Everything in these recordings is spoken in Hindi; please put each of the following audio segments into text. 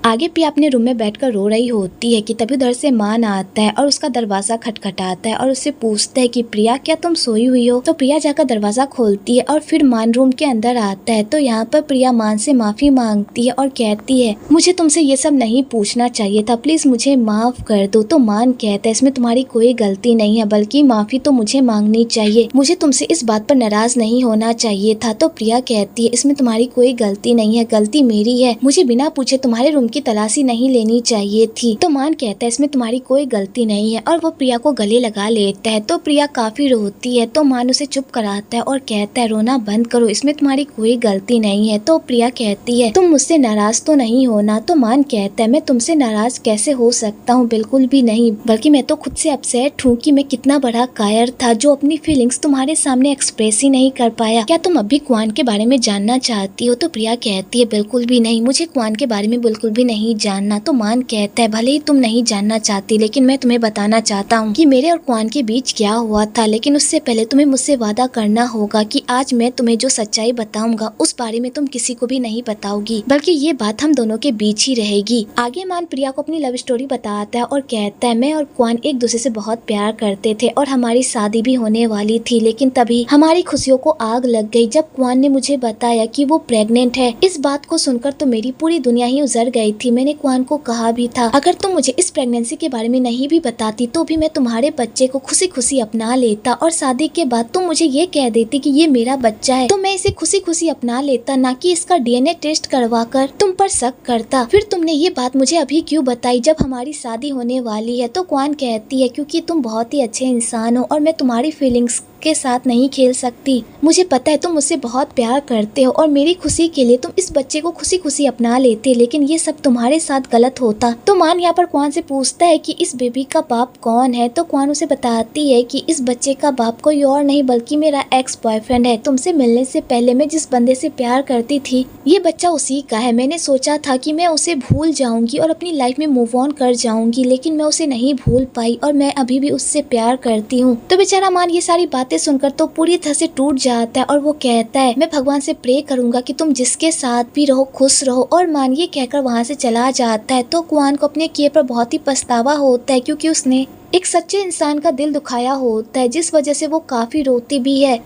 आगे प्रिया अपने रूम में बैठकर रो रही होती है कि तभी उधर से मान आता है और उसका दरवाजा खटखटाता है और उससे पूछता है कि प्रिया क्या तुम सोई हुई हो। तो प्रिया जाकर दरवाजा खोलती है और फिर मान रूम के अंदर आता है। तो यहाँ पर प्रिया मान से माफी मांगती है और कहती है मुझे तुमसे ये सब नहीं पूछना चाहिए था, प्लीज मुझे माफ कर दो। तो मान कहता है इसमें तुम्हारी कोई गलती नहीं है, बल्कि माफी तो मुझे मांगनी चाहिए, मुझे तुमसे इस बात पर नाराज नहीं होना चाहिए था। तो प्रिया कहती है इसमें तुम्हारी कोई गलती नहीं है, गलती मेरी है, मुझे बिना पूछे तुम्हारे रूम की तलाशी नहीं लेनी चाहिए थी। तो मान कहता है इसमें तुम्हारी कोई गलती नहीं है और वो प्रिया को गले लगा लेता है। तो प्रिया काफी रोती है। तो मान उसे चुप कराता है और कहता है रोना बंद करो, इसमें तुम्हारी कोई गलती नहीं है। तो प्रिया कहती है तुम मुझसे नाराज तो नहीं होना। तो मान कहता है मैं तुमसे नाराज कैसे हो सकता हूँ, बिल्कुल भी नहीं, बल्कि मैं तो खुद से अपसेट हूँ कि मैं कितना बड़ा कायर था जो अपनी फीलिंग्स तुम्हारे सामने एक्सप्रेस ही नहीं कर पाया। क्या तुम अभी क्वान के बारे में जानना चाहती हो? तो प्रिया कहती है बिल्कुल भी नहीं, मुझे क्वान के बारे में बिल्कुल भी नहीं जानना। तो मान कहता है भले ही तुम नहीं जानना चाहती, लेकिन मैं तुम्हें बताना चाहता हूँ कि मेरे और क्वान के बीच क्या हुआ था, लेकिन उससे पहले तुम्हें मुझसे वादा करना होगा कि आज मैं तुम्हें जो सच्चाई बताऊंगा उस बारे में तुम किसी को भी नहीं बताओगी, बल्कि ये बात हम दोनों के बीच ही रहेगी। आगे मान प्रिया को अपनी लव स्टोरी बताता है और कहता है मैं और क्वान एक दूसरे से बहुत प्यार करते थे और हमारी शादी भी होने वाली थी, लेकिन तभी हमारी खुशियों को आग लग गई जब क्वान ने मुझे बताया कि वो प्रेग्नेंट है। इस बात को सुनकर तो मेरी पूरी दुनिया ही उजड़ गई थी। मैंने क्वान को कहा भी था अगर तुम मुझे इस प्रेगनेंसी के बारे में नहीं भी बताती तो भी मैं तुम्हारे बच्चे को खुशी खुशी अपना लेता, और शादी के बाद तुम मुझे ये कह देती कि ये मेरा बच्चा है तो मैं इसे खुशी खुशी अपना लेता, ना कि इसका डीएनए टेस्ट करवा कर तुम पर शक करता। फिर तुमने ये बात मुझे अभी क्यों बताई जब हमारी शादी होने वाली है? तो क्वान कहती है क्योंकि तुम बहुत ही अच्छे इंसान हो और मैं तुम्हारी फीलिंग्स के साथ नहीं खेल सकती। मुझे पता है तुम मुझसे बहुत प्यार करते हो और मेरी खुशी के लिए तुम इस बच्चे को खुशी खुशी अपना लेते, लेकिन ये सब तुम्हारे साथ गलत होता। तो मान यहाँ पर क्वान से पूछता है कि इस बेबी का बाप कौन है? तो क्वान उसे बताती है कि इस बच्चे का बाप कोई और नहीं बल्कि मेरा एक्स बॉयफ्रेंड है। तुमसे मिलने से पहले मैं जिस बंदे से प्यार करती थी ये बच्चा उसी का है। मैंने सोचा था कि मैं उसे भूल जाऊंगी और अपनी लाइफ में मूव ऑन कर जाऊंगी, लेकिन मैं उसे नहीं भूल पाई और मैं अभी भी उससे प्यार करती हूँ। तो बेचारा मान ये सारी बातें सुनकर तो पूरी तरह से टूट जाता है और वो कहता है मैं भगवान से प्रे करूंगा कि तुम जिसके साथ भी रहो खुश रहो, और मान ये कहकर वहाँ से चला जाता है। तो क्वान को अपने किए पर बहुत ही पछतावा होता है क्योंकि उसने एक सच्चे इंसान का दिल दुखाया होता है, जिस वजह से वो काफी रोती भी है।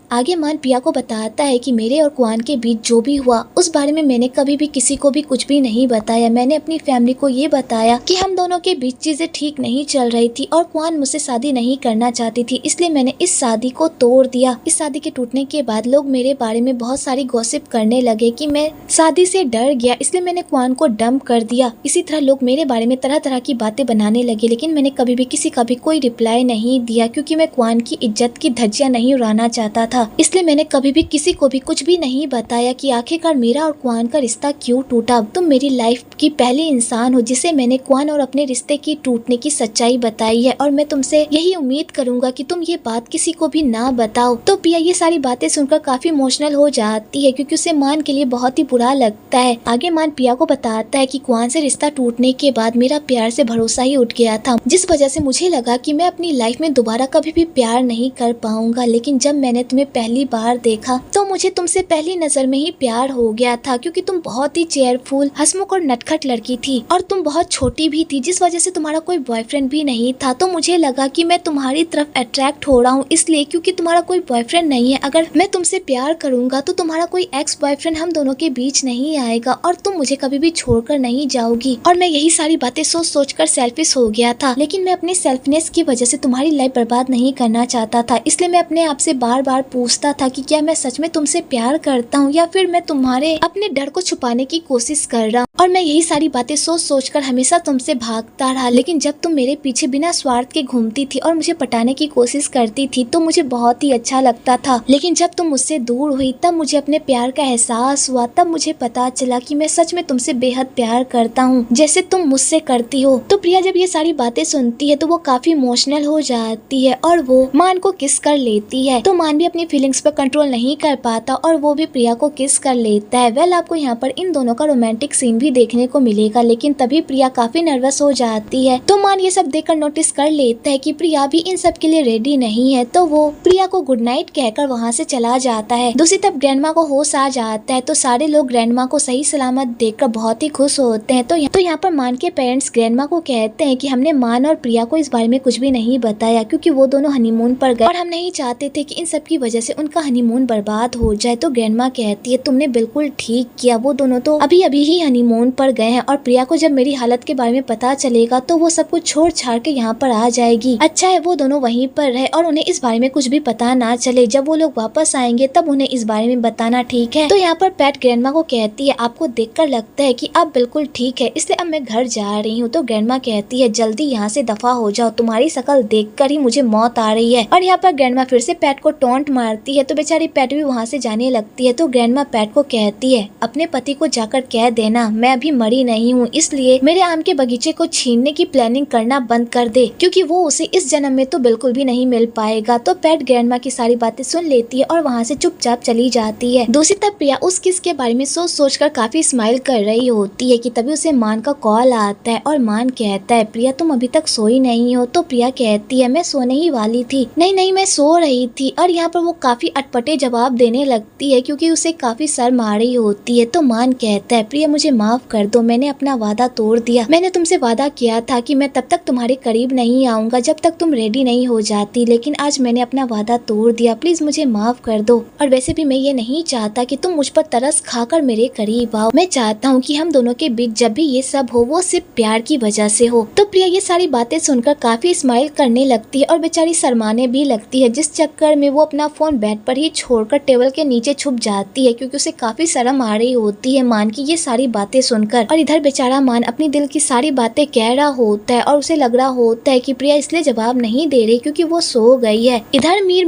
आगे मान प्रिया को बताता है कि मेरे और क्वान के बीच जो भी हुआ उस बारे में मैंने कभी भी किसी को भी कुछ भी नहीं बताया। मैंने अपनी फैमिली को ये बताया कि हम दोनों के बीच चीजें ठीक नहीं चल रही थी और क्वान मुझसे शादी नहीं करना चाहती थी, इसलिए मैंने इस शादी को तोड़ दिया। इस शादी के टूटने के बाद लोग मेरे बारे में बहुत सारी गॉसिप करने लगे कि मैं शादी से डर गया, इसलिए मैंने क्वान को डंप कर दिया। इसी तरह लोग मेरे बारे में तरह तरह की बातें बनाने लगे, लेकिन मैंने कभी भी किसी का भी कोई रिप्लाई नहीं दिया क्योंकि मैं क्वान की इज्जत की धज्जियां नहीं उड़ाना चाहता था। इसलिए मैंने कभी भी किसी को भी कुछ भी नहीं बताया कि आखिरकार मेरा और क्वान का रिश्ता क्यों टूटा। तुम मेरी लाइफ की पहली इंसान हो जिसे मैंने क्वान और अपने रिश्ते की टूटने की सच्चाई बताई है, और मैं तुमसे यही उम्मीद करूंगा कि तुम ये बात किसी को भी ना बताओ। तो प्रिया ये सारी बातें सुनकर काफी इमोशनल हो जाती है क्योंकि उसे मान के लिए बहुत ही बुरा लगता है। आगे मान प्रिया को बताता है कि क्वान से रिश्ता टूटने के बाद मेरा प्यार से भरोसा ही उठ गया था, जिस वजह से मुझे लगा कि मैं अपनी लाइफ में दोबारा कभी भी प्यार नहीं कर पाऊंगा। लेकिन जब मैंने तुम्हें पहली बार देखा तो मुझे तुमसे पहली नजर में ही प्यार हो गया था, क्योंकि तुम बहुत ही चेयरफुल, हंसमुख और नटखट लड़की थी और तुम बहुत छोटी भी थी, जिस वजह से तुम्हारा कोई बॉयफ्रेंड भी नहीं था। तो मुझे लगा कि मैं तुम्हारी तरफ अट्रैक्ट हो रहा हूँ इसलिए क्योंकि तुम्हारा कोई बॉयफ्रेंड नहीं है। अगर मैं तुमसे प्यार करूंगा तो तुम्हारा कोई एक्स बॉयफ्रेंड हम दोनों के बीच नहीं आएगा और तुम मुझे कभी भी छोड़कर नहीं जाओगी। और मैं यही सारी बातें सोच सोच कर सेल्फिश हो गया था, लेकिन मैं अपने सेल्फनेस की वजह से तुम्हारी लाइफ बर्बाद नहीं करना चाहता था। इसलिए मैं अपने आप से बार बार पूछता था कि क्या मैं सच में तुमसे प्यार करता हूँ या फिर मैं तुम्हारे अपने डर को छुपाने की कोशिश कर रहा हूँ। और मैं यही सारी बातें सोच सोच कर हमेशा तुमसे भागता रहा, लेकिन जब तुम मेरे पीछे बिना स्वार्थ के घूमती थी और मुझे पटाने की कोशिश करती थी तो मुझे बहुत ही अच्छा लगता था। लेकिन जब तुम मुझसे दूर हुई तब मुझे अपने प्यार का एहसास हुआ, तब मुझे पता चला कि मैं सच में तुमसे बेहद प्यार करता हूँ जैसे तुम मुझसे करती हो। तो प्रिया जब ये सारी बातें सुनती है तो वो काफी इमोशनल हो जाती है और वो मान को किस कर लेती है। तो मान भी अपनी अपनी फीलिंग्स पर कंट्रोल नहीं कर पाता और वो भी प्रिया को किस कर लेता है। वेल आपको यहाँ पर इन दोनों का रोमांटिक सीन भी देखने को मिलेगा, लेकिन तभी प्रिया काफी नर्वस हो जाती है। तो मान ये सब देखकर नोटिस कर लेता है कि प्रिया भी इन सब के लिए रेडी नहीं है, तो वो प्रिया को गुड नाइट कहकर वहाँ से चला जाता है। दूसरी तरफ ग्रैंडमा को होश आ जाता है, तो सारे लोग ग्रैंडमा को सही सलामत देखकर बहुत ही खुश होते हैं। तो यहाँ पर मान के पेरेंट्स ग्रैंडमा को कहते हैं कि हमने मान और प्रिया को इस बारे में कुछ भी नहीं बताया, क्योंकि वो दोनों हनीमून पर गए और हम नहीं चाहते थे कि इन सब की वजह से उनका हनीमून बर्बाद हो जाए। तो ग्रैंडमा कहती है तुमने बिल्कुल ठीक किया, वो दोनों तो अभी अभी ही हनीमून पर गए हैं और प्रिया को जब मेरी हालत के बारे में पता चलेगा तो वो सब कुछ छोड़ छाड़ के यहाँ पर आ जाएगी। अच्छा है वो दोनों वहीं पर रहे और उन्हें इस बारे में कुछ भी पता ना चले। जब वो लोग वापस आएंगे तब उन्हें इस बारे में बताना, ठीक है। तो यहाँ पर पैट ग्रैंडमा को कहती है आपको देखकर लगता है कि आप बिल्कुल ठीक है, इसलिए अब मैं घर जा रही हूँ। तो ग्रैंडमा कहती है जल्दी यहाँ से दफा हो जाओ, तुम्हारी शक्ल देखकर ही मुझे मौत आ रही है। और यहाँ पर ग्रैंडमा फिर से पैट को टॉन्ट मारती है, तो बेचारी पैट भी वहाँ से जाने लगती है। तो ग्रैंडमा पैट को कहती है अपने पति को जाकर कह देना मैं अभी मरी नहीं हूँ, इसलिए मेरे आम के बगीचे को छीनने की प्लानिंग करना बंद कर दे, क्योंकि वो उसे इस जन्म में तो बिल्कुल भी नहीं मिल पाएगा। तो पैट ग्रैंडमा की सारी बातें सुन लेती है और वहाँ से चुपचाप चली जाती है। दूसरी तरफ प्रिया उस किस के बारे में सोच कर काफी स्माइल कर रही होती है कि तभी उसे मान का कॉल आता है और मान कहता है प्रिया तुम अभी तक सोई नहीं हो। तो प्रिया कहती है मैं सोने ही वाली थी, नहीं मैं सो रही थी। और यहाँ पर वो काफी अटपटे जवाब देने लगती है क्योंकि उसे काफी शर्म आ रही होती है। तो मान कहता है प्रिया मुझे माफ कर दो, मैंने अपना वादा तोड़ दिया। मैंने तुमसे वादा किया था कि मैं तब तक तुम्हारे करीब नहीं आऊंगा जब तक तुम रेडी नहीं हो जाती, लेकिन आज मैंने अपना वादा तोड़ दिया, प्लीज मुझे माफ कर दो। और वैसे भी मैं ये नहीं चाहता कि तुम मुझ पर तरस खाकर मेरे करीब आओ, मैं चाहता हूँ कि हम दोनों के बीच जब भी ये सब हो वो सिर्फ प्यार की वजह से हो। तो प्रिया ये सारी बातें सुनकर काफी स्माइल करने लगती है और बेचारी शर्माने भी लगती है, जिस चक्कर में वो अपना फोन बेड पर ही छोड़कर टेबल के नीचे छुप जाती है क्योंकि उसे काफी शर्म आ रही होती है मान की ये सारी बातें सुनकर। और इधर बेचारा मान अपनी दिल की सारी बातें कह रहा होता है और उसे लग रहा होता है कि प्रिया इसलिए जवाब नहीं दे रही क्योंकि वो सो गई है। इधर मीर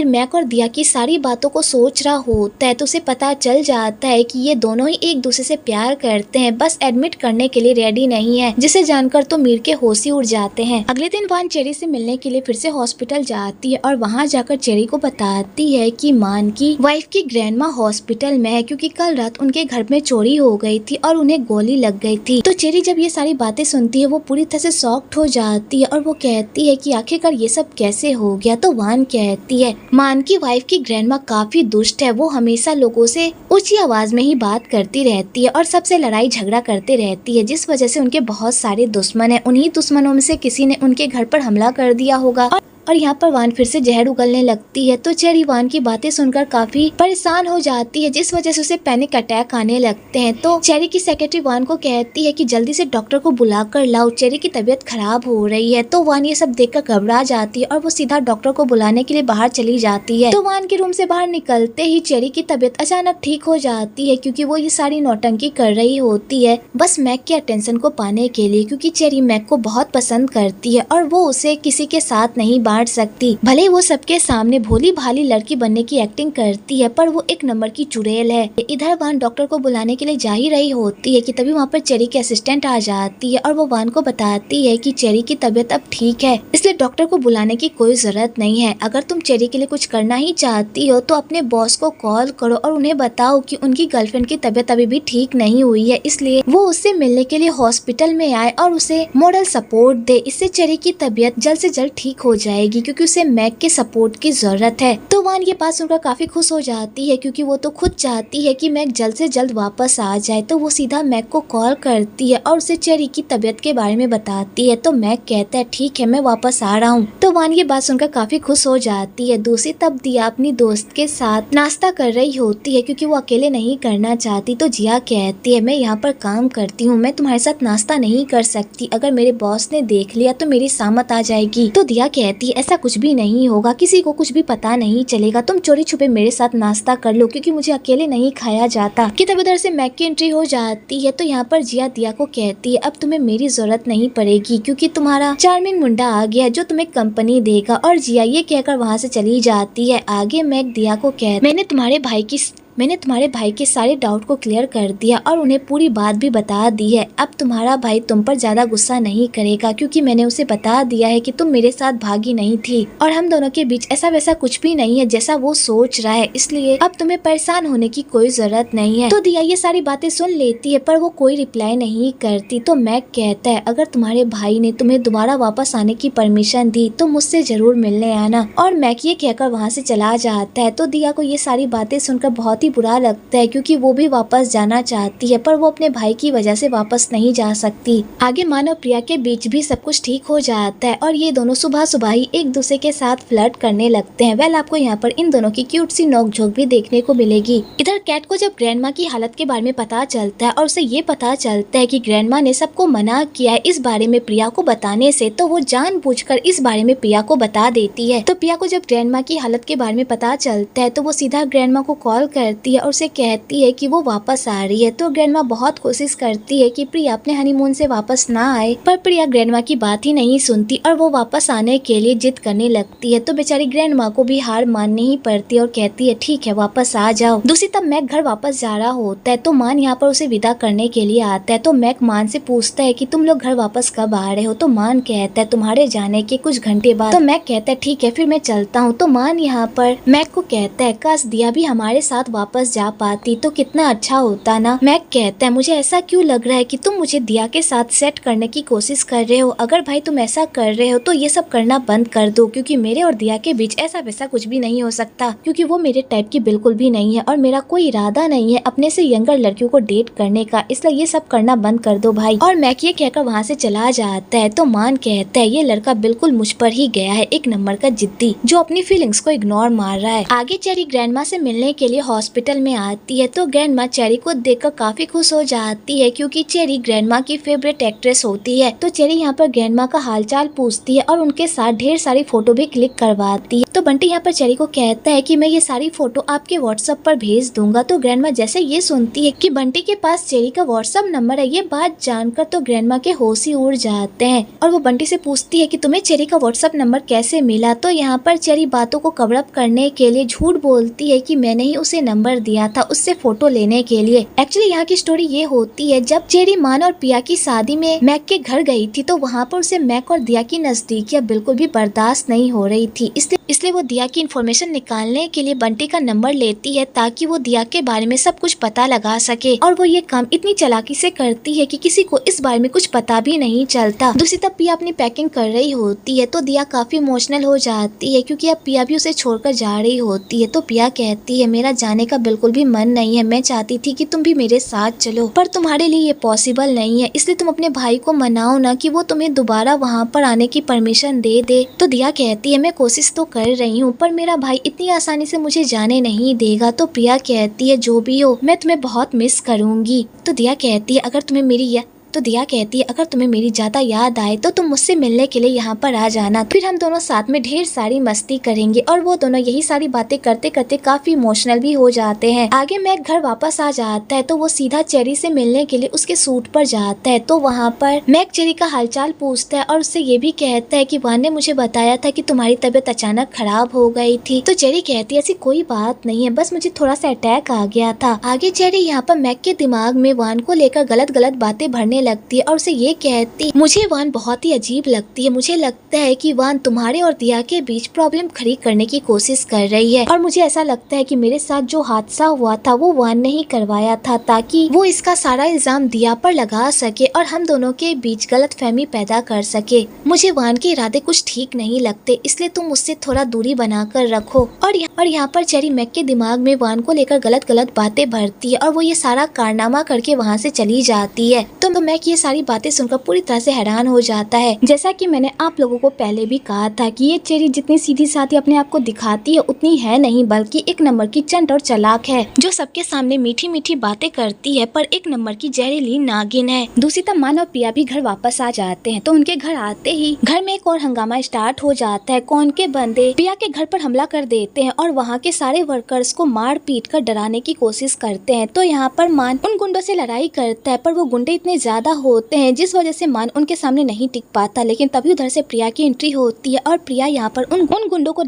मैक और दिया की सारी बातों को सोच रहा होता है, तो उसे पता चल जाता है कि ये दोनों ही एक दूसरे से प्यार करते हैं, बस एडमिट करने के लिए रेडी नहीं है, जिसे जानकर तो मीर के होश ही उड़ जाते हैं। अगले दिन वान चेरी से मिलने के लिए फिर से हॉस्पिटल जाती है और वहाँ जाकर चेरी को बताती है कि मान की वाइफ की ग्रैंडमा हॉस्पिटल में है क्योंकि कल रात उनके घर में चोरी हो गई थी और उन्हें गोली लग गई थी। तो चेरी जब ये सारी बातें सुनती है वो पूरी तरह से शॉक्ड हो जाती है और वो कहती है कि आखिरकार ये सब कैसे हो गया। तो वान कहती है मान की वाइफ की ग्रैंडमा काफी दुष्ट है, वो हमेशा लोगों से ऊंची आवाज में ही बात करती रहती है और सबसे लड़ाई झगड़ा करती रहती है, जिस वजह से उनके बहुत सारे दुश्मन हैं। उन्हीं दुश्मनों में से किसी ने उनके घर पर हमला कर दिया होगा और यहाँ पर वान फिर से जहर उगलने लगती है। तो चेरी वान की बातें सुनकर काफी परेशान हो जाती है, जिस वजह से उसे पैनिक अटैक आने लगते हैं। तो चेरी की सेक्रेटरी वान को कहती है कि जल्दी से डॉक्टर को बुला कर लाओ, चेरी की तबीयत खराब हो रही है। तो वान ये सब देखकर घबरा जाती है और वो सीधा डॉक्टर को बुलाने के लिए बाहर चली जाती है। तो वान के रूम से बाहर निकलते ही चेरी की तबीयत अचानक ठीक हो जाती है क्योंकि वो ये सारी नौटंकी कर रही होती है बस मैक के अटेंशन को पाने के लिए, क्योंकि चेरी मैक को बहुत पसंद करती है और वो उसे किसी के साथ नहीं बांट सकती। भले वो सबके सामने भोली भाली लड़की बनने की एक्टिंग करती है पर वो एक नंबर की चुड़ैल है। इधर वान डॉक्टर को बुलाने के लिए जा ही रही होती है कि तभी वहाँ पर चेरी की असिस्टेंट आ जाती है और वो वान को बताती है कि चेरी की तबीयत अब ठीक है, इसलिए डॉक्टर को बुलाने की कोई जरूरत नहीं है। अगर तुम चेरी के लिए कुछ करना ही चाहती हो तो अपने बॉस को कॉल करो और उन्हें बताओ कि उनकी गर्लफ्रेंड की तबीयत अभी भी ठीक नहीं हुई है, इसलिए वो उससे मिलने के लिए हॉस्पिटल में आए और उसे मॉरल सपोर्ट दे। इससे चेरी की तबीयत जल्द से जल्द ठीक हो जाएगी क्योंकि उसे मैक के सपोर्ट की जरूरत है। तो वान ये बात सुनकर काफी खुश हो जाती है क्योंकि वो तो खुद चाहती है कि मैक जल्द से जल्द वापस आ जाए। तो वो सीधा मैक को कॉल करती है और उसे चेरी की तबीयत के बारे में बताती है। तो मैक कहता है ठीक है मैं वापस आ रहा हूँ। तो वान ये बात सुनकर काफी खुश हो जाती है। दूसरी तरफ दिया अपनी दोस्त के साथ नाश्ता कर रही होती है क्योंकि वो अकेले नहीं करना चाहती। तो जिया कहती है मैं यहाँ पर काम करती हूँ, मैं तुम्हारे साथ नाश्ता नहीं कर सकती, अगर मेरे बॉस ने देख लिया तो मेरी सामत आ जाएगी। तो दिया कहती है ऐसा कुछ भी नहीं होगा, किसी को कुछ भी पता नहीं चलेगा, तुम चोरी छुपे मेरे साथ नाश्ता कर लो क्योंकि मुझे अकेले नहीं खाया जाता। कि तब उधर से मैक की एंट्री हो जाती है। तो यहाँ पर जिया दिया को कहती है अब तुम्हें मेरी जरूरत नहीं पड़ेगी क्योंकि तुम्हारा चार्मिंग मुंडा आ गया जो तुम्हें कंपनी देगा। और जिया ये कहकर वहाँ से चली जाती है। आगे मैक दिया को कहती मैंने तुम्हारे भाई की मैंने तुम्हारे भाई के सारे डाउट को क्लियर कर दिया और उन्हें पूरी बात भी बता दी है। अब तुम्हारा भाई तुम पर ज्यादा गुस्सा नहीं करेगा क्योंकि मैंने उसे बता दिया है कि तुम मेरे साथ भागी नहीं थी और हम दोनों के बीच ऐसा वैसा कुछ भी नहीं है जैसा वो सोच रहा है, इसलिए अब तुम्हें परेशान होने की कोई जरूरत नहीं है। तो दिया ये सारी बातें सुन लेती है पर वो कोई रिप्लाई नहीं करती। तो मैक कहता है अगर तुम्हारे भाई ने तुम्हें दोबारा वापस आने की परमिशन दी तो मुझसे जरूर मिलने आना, और मैक ये कहकर वहाँ से चला जाता है। तो दिया को ये सारी बातें सुनकर बहुत ही बुरा लगता है क्योंकि वो भी वापस जाना चाहती है पर वो अपने भाई की वजह से वापस नहीं जा सकती। आगे मान और प्रिया के बीच भी सब कुछ ठीक हो जाता है और ये दोनों सुबह सुबह ही एक दूसरे के साथ फ्लर्ट करने लगते हैं। वेल आपको यहाँ पर इन दोनों की क्यूट सी नोकझोंक भी देखने को मिलेगी। इधर कैट को जब ग्रैंडमा की हालत के बारे में पता चलता है और उसे ये पता चलता है कि ग्रैंडमा ने सबको मना किया है इस बारे में प्रिया को बताने से, तो वो जानबूझकर इस बारे में प्रिया को बता देती है। तो प्रिया को जब ग्रैंडमा की हालत के बारे में पता चलता है तो वो सीधा ग्रैंडमा को कॉल करती है और उसे कहती है कि वो वापस आ रही है। तो ग्रैंडमा बहुत कोशिश करती है कि प्रिया अपने हनीमून से वापस ना आए, पर प्रिया ग्रैंडमा की बात ही नहीं सुनती और वो वापस आने के लिए जिद करने लगती है। तो बेचारी ग्रैंडमा को भी हार माननी ही पड़ती है और कहती है ठीक है वापस आ जाओ। दूसरी तब मैक घर वापस जा रहा होता है तो मान यहाँ पर उसे विदा करने के लिए आता है। तो मैक मान से पूछता है कि तुम लोग घर वापस कब आ रहे हो। तो मान कहता है तुम्हारे जाने के कुछ घंटे बाद। तो मैक कहता है ठीक है फिर मैं चलता हूँ। तो मान यहाँ पर मैक को कहता है काश दिया भी हमारे साथ वापस जा पाती तो कितना अच्छा होता ना। मैक कहता है मुझे ऐसा क्यों लग रहा है कि तुम मुझे दिया के साथ सेट करने की कोशिश कर रहे हो। अगर भाई तुम ऐसा कर रहे हो तो ये सब करना बंद कर दो क्योंकि मेरे और दिया के बीच ऐसा वैसा कुछ भी नहीं हो सकता, क्योंकि वो मेरे टाइप की बिल्कुल भी नहीं है और मेरा कोई इरादा नहीं है अपने से यंगर लड़कियों को डेट करने का, इसलिए ये सब करना बंद कर दो भाई। और मैक ये कहकर वहाँ से चला जाता है। तो मान कहता है ये लड़का बिल्कुल मुझ पर ही गया है, एक नंबर का जिद्दी जो अपनी फीलिंग्स को इग्नोर मार रहा है। आगे चेरी ग्रैंडमा से मिलने के लिए हॉस्पिटल में आती है। तो ग्रैंडमा चेरी को देखकर काफी खुश हो जाती है क्योंकि चेरी ग्रैंडमा की फेवरेट एक्ट्रेस होती है। तो चेरी यहाँ पर ग्रैंडमा का हालचाल पूछती है और उनके साथ ढेर सारी फोटो भी क्लिक करवाती है। तो बंटी यहाँ पर चेरी को कहता है कि मैं ये सारी फोटो आपके व्हाट्सएप पर भेज दूंगा। तो ग्रैंडमा जैसे ये सुनती है कि बंटी के पास चेरी का व्हाट्सएप नंबर है, ये बात जानकर तो ग्रैंडमा के होश ही उड़ जाते हैं और वो बंटी से पूछती है कि तुम्हें चेरी का व्हाट्सएप नंबर कैसे मिला। तो यहाँ पर चेरी बातों को कवर अप करने के लिए झूठ बोलती है कि मैंने ही उसे नंबर दिया था उससे फोटो लेने के लिए। एक्चुअली यहाँ की स्टोरी ये होती है जब चेरी मान और पिया की शादी में मैक के घर गई थी तो वहाँ पर उसे मैक और दिया की नजदीकियाँ बिल्कुल भी बर्दाश्त नहीं हो रही थी, इसलिए वो दिया की इन्फॉर्मेशन निकालने के लिए बंटी का नंबर लेती है ताकि वो दिया के बारे में सब कुछ पता लगा सके। और वो ये काम इतनी चालाकी से करती है कि किसी को इस बारे में कुछ पता भी नहीं चलता। दूसरी तरफ पिया अपनी पैकिंग कर रही होती है तो दिया काफी इमोशनल हो जाती है क्योंकि अब पिया भी उसे छोड़कर जा रही होती है। तो पिया कहती है मेरा जाने का बिल्कुल भी मन नहीं है, मैं चाहती थी कि तुम भी मेरे साथ चलो पर तुम्हारे लिए ये पॉसिबल नहीं है, इसलिए तुम अपने भाई को मनाओ ना कि वो तुम्हें दोबारा वहाँ पर आने की परमिशन दे दे। तो दिया कहती है मैं कोशिश तो कर रही हूँ पर मेरा भाई इतनी आसानी से मुझे जाने नहीं देगा। तो प्रिया कहती है जो भी हो मैं तुम्हें बहुत मिस करूंगी। तो दिया कहती है अगर तुम्हें मेरी ज्यादा याद आए तो तुम मुझसे मिलने के लिए यहाँ पर आ जाना, फिर हम दोनों साथ में ढेर सारी मस्ती करेंगे। और वो दोनों यही सारी बातें करते करते काफी इमोशनल भी हो जाते हैं। आगे मैक घर वापस आ जाता है तो वो सीधा चेरी से मिलने के लिए उसके सूट पर जाता है। तो वहाँ पर मैक चेरी का हालचाल पूछता है और उससे ये भी कहता है कि वान ने मुझे बताया था कि तुम्हारी तबीयत अचानक खराब हो गई थी। तो चेरी कहती है ऐसी कोई बात नहीं है, बस मुझे थोड़ा सा अटैक आ गया था। आगे चेरी यहाँ पर मैक के दिमाग में वान को लेकर गलत गलत बातें भरने लगती है और उसे ये कहती मुझे वान बहुत ही अजीब लगती है, मुझे लगता है कि वान तुम्हारे और दिया के बीच प्रॉब्लम खड़ी करने की कोशिश कर रही है और मुझे ऐसा लगता है कि मेरे साथ जो हादसा हुआ था वो वान ने ही करवाया था ताकि वो इसका सारा इल्जाम दिया पर लगा सके और हम दोनों के बीच गलतफहमी पैदा कर सके। मुझे वान के इरादे कुछ ठीक नहीं लगते, इसलिए तुम मुझसे थोड़ा दूरी बनाकर रखो। और यहाँ पर चेरी मैक के दिमाग में वान को लेकर गलत गलत बातें भरती है और वो ये सारा कारनामा करके वहाँ से चली जाती है। तो मैक ये सारी बातें सुनकर पूरी तरह से हैरान हो जाता है। जैसा कि मैंने आप लोगों को पहले भी कहा था कि ये चेरी जितनी सीधी साधी अपने आप को दिखाती है उतनी है नहीं, बल्कि एक नंबर की चंट और चालाक है जो सबके सामने मीठी मीठी बातें करती है पर एक नंबर की जहरीली नागिन है। दूसरी तरफ मान और पिया भी घर वापस आ जाते हैं तो उनके घर आते ही घर में एक और हंगामा स्टार्ट हो जाता है। कौन के बंदे पिया के घर पर हमला कर देते हैं और वहाँ के सारे वर्कर्स को मार पीट कर डराने की कोशिश करते हैं। तो यहाँ पर मान उन गुंडों से लड़ाई करता है पर वो गुंडे इतने ज्यादा होते हैं जिस वजह से मान उनके सामने नहीं टिक पाता। लेकिन तभी उधर से प्रिया की एंट्री होती है और प्रिया यहाँ पर उन गुंडों को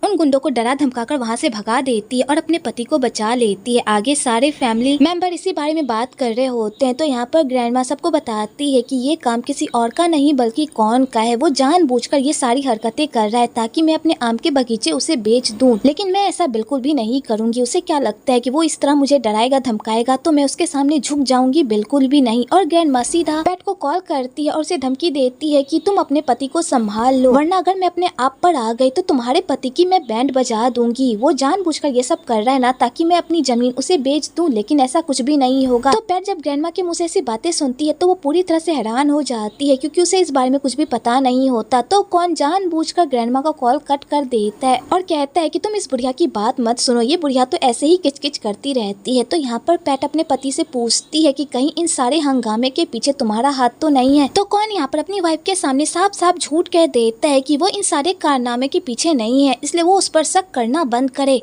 उन गुंडों को डरा धमकाकर वहाँ से भगा देती है और अपने पति को बचा लेती है। आगे सारे फैमिली मेंबर इसी बारे में बात कर रहे होते हैं तो यहाँ पर ग्रैंडमा सबको बताती है कि ये काम किसी और का नहीं बल्कि कौन का है। वो जानबूझकर ये सारी हरकतें कर रहा है ताकि मैं अपने आम के बगीचे उसे बेच दूं, लेकिन मैं ऐसा बिल्कुल भी नहीं करूंगी। उसे क्या लगता है कि वो इस तरह मुझे डराएगा धमकाएगा तो मैं उसके सामने झुक जाऊंगी? बिल्कुल भी नहीं। और ग्रैंडमा सीधा पैट को कॉल करती है और उसे धमकी देती है कि तुम अपने पति को संभाल लो, वरना अगर मैं अपने आप पर आ गई तो तुम्हारे पति की मैं बैंड बजा दूंगी। वो जानबूझकर ये सब कर रहा है ना ताकि मैं अपनी जमीन उसे बेच दूं, लेकिन ऐसा कुछ भी नहीं होगा। तो पैट जब ग्रैंडमा के मुंह से ऐसी बातें सुनती है तो वो पूरी तरह से हैरान हो जाती है क्योंकि उसे इस बारे में कुछ भी पता नहीं होता। तो कौन जानबूझकर ग्रैंडमा का कॉल कट कर देता है और कहता है कि तुम इस बुढ़िया की बात मत सुनो, ये बुढ़िया तो ऐसे ही किचकिच करती रहती है। तो यहाँ पर पैट अपने पति से पूछती है कि कहीं इन सारे हंगामे के पीछे तुम्हारा हाथ तो नहीं है। तो कौन यहाँ पर अपनी वाइफ के सामने साफ साफ झूठ कह देता है कि वो इन सारे कारनामे के पीछे नहीं है, इसलिए वो उस पर शक करना बंद करे।